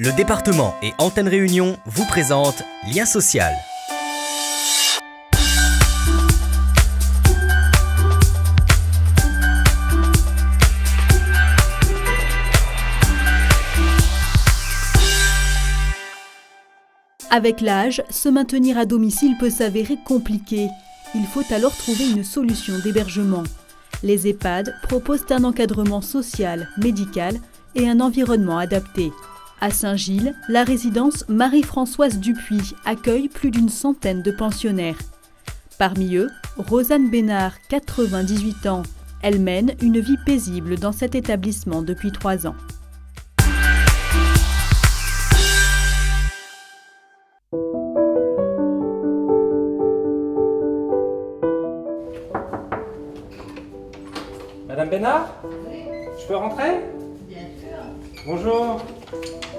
Le département et Antenne Réunion vous présentent Lien social. Avec l'âge, se maintenir à domicile peut s'avérer compliqué. Il faut alors trouver une solution d'hébergement. Les EHPAD proposent un encadrement social, médical et un environnement adapté. À Saint-Gilles, la résidence Marie-Françoise Dupuis accueille plus d'une centaine de pensionnaires. Parmi eux, Rosanne Bénard, 98 ans. Elle mène une vie paisible dans cet établissement depuis 3 ans. Madame Bénard ? Oui. Je peux rentrer ? Bien sûr. Bonjour.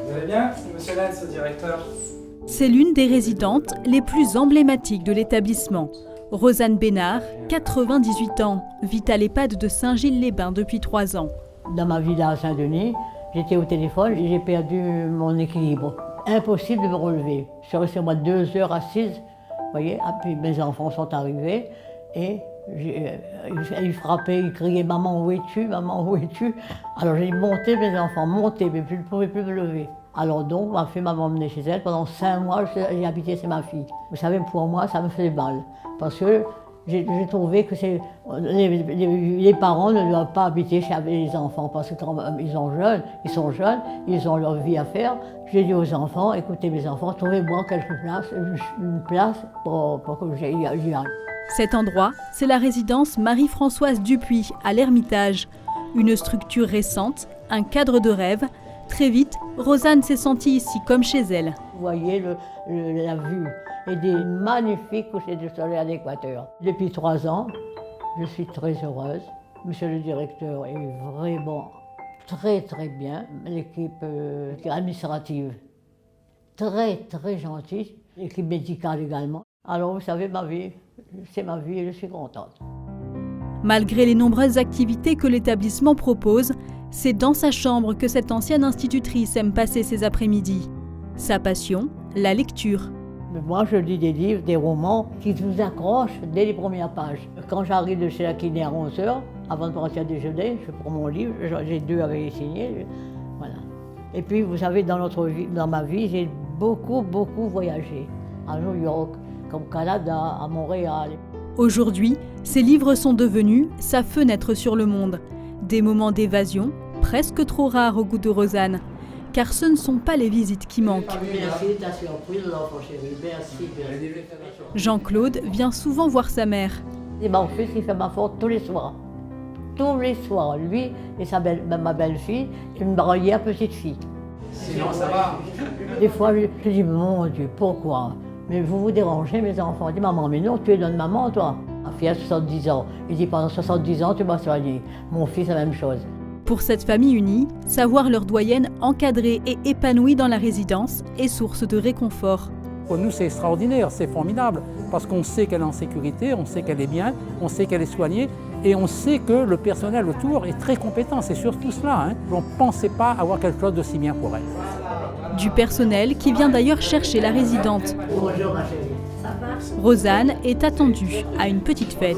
Vous allez bien ? C'est Monsieur Lenz, le directeur. C'est l'une des résidentes les plus emblématiques de l'établissement. Rosanne Bénard, 98 ans, vit à l'EHPAD de Saint-Gilles-les-Bains depuis 3 ans. Dans ma vie à Saint-Denis, j'étais au téléphone et j'ai perdu mon équilibre. Impossible de me relever. Je suis restée moi 2 heures assise, vous voyez, et puis mes enfants sont arrivés et ils frappaient, ils criaient « Maman, où es-tu? Maman, où es-tu ?» Alors j'ai monté mes enfants, monté, mais je ne pouvais plus me lever. Alors donc, ma fille m'a emmenée chez elle. Pendant 5 mois, j'ai habité chez ma fille. Vous savez, pour moi, ça me faisait mal. Parce que j'ai trouvé que les parents ne doivent pas habiter chez les enfants. Parce qu'ils sont jeunes, ils ont leur vie à faire. J'ai dit aux enfants, écoutez mes enfants, trouvez-moi une place pour que j'y aille. Cet endroit, c'est la résidence Marie-Françoise Dupuis à l'Ermitage. Une structure récente, un cadre de rêve. Très vite, Rosanne s'est sentie ici comme chez elle. Vous voyez la vue et des magnifiques couchers de soleil à l'équateur. Depuis 3 ans, je suis très heureuse. Monsieur le directeur est vraiment très bien. L'équipe administrative, très gentille. L'équipe médicale également. Alors vous savez, ma vie, c'est ma vie et je suis contente. Malgré les nombreuses activités que l'établissement propose, c'est dans sa chambre que cette ancienne institutrice aime passer ses après-midi. Sa passion, la lecture. Mais moi, je lis des livres, des romans qui vous accrochent dès les premières pages. Quand j'arrive de chez la kiné à 11h, avant de partir déjeuner, je prends mon livre, j'ai 2 à signer, voilà. Et puis, vous savez, dans ma vie, j'ai beaucoup voyagé. À New York, comme Canada, à Montréal. Aujourd'hui, ces livres sont devenus sa fenêtre sur le monde. Des moments d'évasion, presque trop rares au goût de Rosanne. Car ce ne sont pas les visites qui manquent. Merci, ta surprise, l'enfant chéri. Merci. Jean-Claude vient souvent voir sa mère. C'est mon fils qui fait ma faute tous les soirs. Tous les soirs, lui et ma belle-fille, une barrière petite fille. Sinon, ça va. Des fois, je dis, mon Dieu, pourquoi ? Mais vous dérangez mes enfants. Je dis, maman, mais non, tu es notre maman, toi. Ma fille a 70 ans. Il dit, pendant 70 ans, tu m'as soigné. Mon fils, la même chose. Pour cette famille unie, savoir leur doyenne encadrée et épanouie dans la résidence est source de réconfort. Pour nous, c'est extraordinaire, c'est formidable, parce qu'on sait qu'elle est en sécurité, on sait qu'elle est bien, on sait qu'elle est soignée, et on sait que le personnel autour est très compétent. C'est surtout cela. On ne pensait pas avoir quelque chose d'aussi bien pour elle. Du personnel qui vient d'ailleurs chercher la résidente. Bonjour, ma chérie. Ça va ? Rosanne est attendue à une petite fête.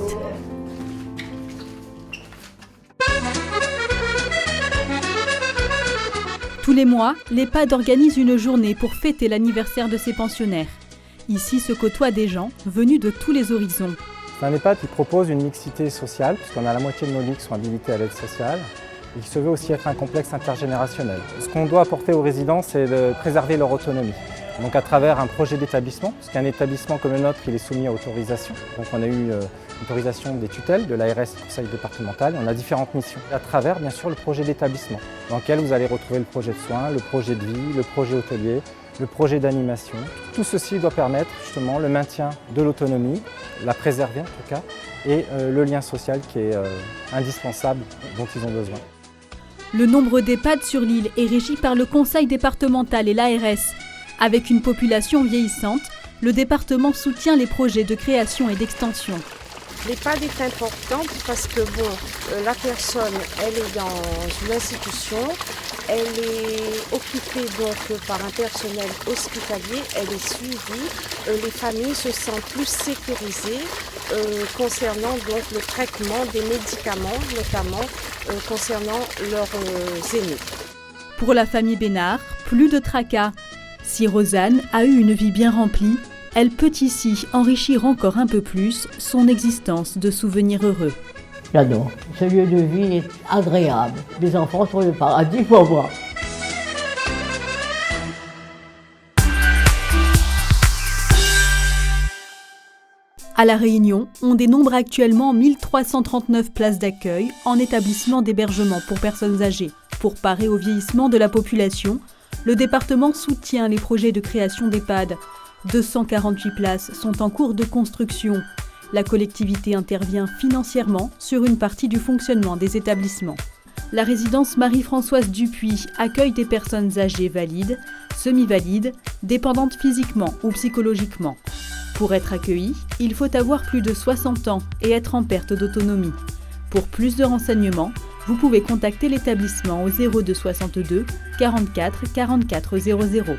Tous les mois, l'EHPAD organise une journée pour fêter l'anniversaire de ses pensionnaires. Ici se côtoient des gens venus de tous les horizons. C'est un EHPAD qui propose une mixité sociale, puisqu'on a la moitié de nos lits qui sont habilités à l'aide sociale, et qui se veut aussi être un complexe intergénérationnel. Ce qu'on doit apporter aux résidents, c'est de préserver leur autonomie. Donc à travers un projet d'établissement, parce qu'un établissement comme le nôtre, il est soumis à autorisation. Donc on a eu l'autorisation des tutelles de l'ARS Conseil départemental. On a différentes missions. À travers, bien sûr, le projet d'établissement, dans lequel vous allez retrouver le projet de soins, le projet de vie, le projet hôtelier, le projet d'animation. Tout ceci doit permettre justement le maintien de l'autonomie, la préserver en tout cas, et le lien social qui est indispensable, dont ils ont besoin. Le nombre d'EHPAD sur l'île est régi par le conseil départemental et l'ARS. Avec une population vieillissante, le département soutient les projets de création et d'extension. L'EHPAD est importante parce que la personne, elle est dans une institution, elle est occupée donc par un personnel hospitalier, elle est suivie, les familles se sentent plus sécurisées concernant donc le traitement des médicaments, notamment concernant leurs aînés. Pour la famille Bénard, plus de tracas. Si Rosanne a eu une vie bien remplie, elle peut ici enrichir encore un peu plus son existence de souvenirs heureux. J'adore. Ce lieu de vie est agréable. Les enfants sont le paradis pour moi. À La Réunion, on dénombre actuellement 1339 places d'accueil en établissement d'hébergement pour personnes âgées. Pour parer au vieillissement de la population, le département soutient les projets de création d'EHPAD. 248 places sont en cours de construction. La collectivité intervient financièrement sur une partie du fonctionnement des établissements. La résidence Marie-Françoise Dupuis accueille des personnes âgées valides, semi-valides, dépendantes physiquement ou psychologiquement. Pour être accueilli, il faut avoir plus de 60 ans et être en perte d'autonomie. Pour plus de renseignements, vous pouvez contacter l'établissement au 02 62 44 44 00.